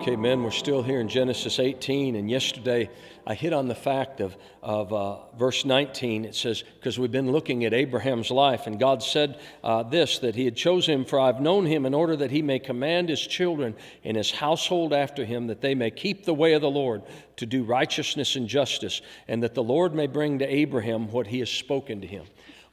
Okay, men, we're still here in Genesis 18, and yesterday I hit on the fact of verse 19. It says, because we've been looking at Abraham's life, and God said that he had chosen him, for I've known him in order that he may command his children and his household after him, that they may keep the way of the Lord, to do righteousness and justice, and that the Lord may bring to Abraham what he has spoken to him.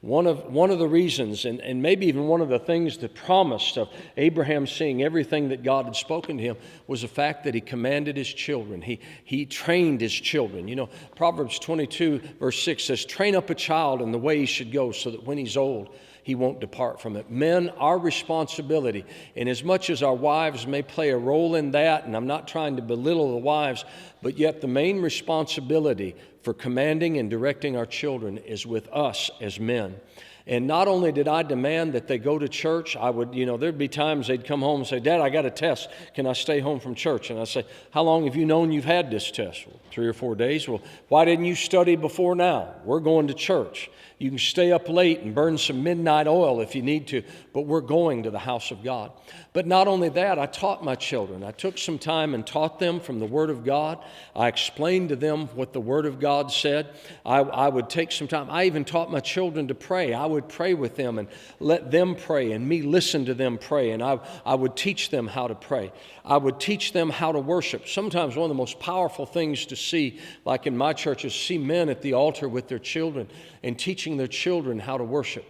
One of the reasons, and maybe even one of the things that promised of Abraham seeing everything that God had spoken to him, was the fact that he commanded his children. He trained his children. You know, Proverbs 22 verse 6 says, train up a child in the way he should go, so that when he's old, he won't depart from it. Men, our responsibility, and as much as our wives may play a role in that, and I'm not trying to belittle the wives, but yet the main responsibility for commanding and directing our children is with us as men. And not only did I demand that they go to church, there'd be times they'd come home and say, Dad, I got a test. Can I stay home from church? And I'd say, how long have you known you've had this test? Well, 3 or 4 days. Well, why didn't you study before now? We're going to church. You can stay up late and burn some midnight oil if you need to, but we're going to the house of God. But not only that, I taught my children. I took some time and taught them from the Word of God. I explained to them what the Word of God said. I would take some time. I even taught my children to pray. I would pray with them and let them pray and me listen to them pray. And I would teach them how to pray. I would teach them how to worship. Sometimes one of the most powerful things to see, like in my church, is see men at the altar with their children and teaching their children how to worship.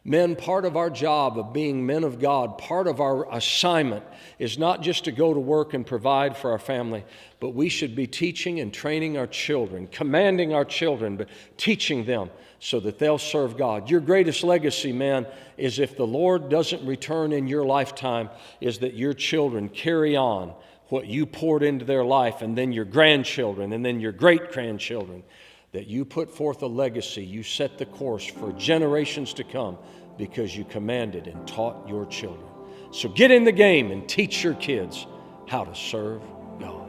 Men, part of our job of being men of God, part of our assignment is not just to go to work and provide for our family, but we should be teaching and training our children, commanding our children, but teaching them so that they'll serve God. Your greatest legacy, man, is if the Lord doesn't return in your lifetime, is that your children carry on what you poured into their life, and then your grandchildren, and then your great-grandchildren, that you put forth a legacy, you set the course for generations to come because you commanded and taught your children. So get in the game and teach your kids how to serve God.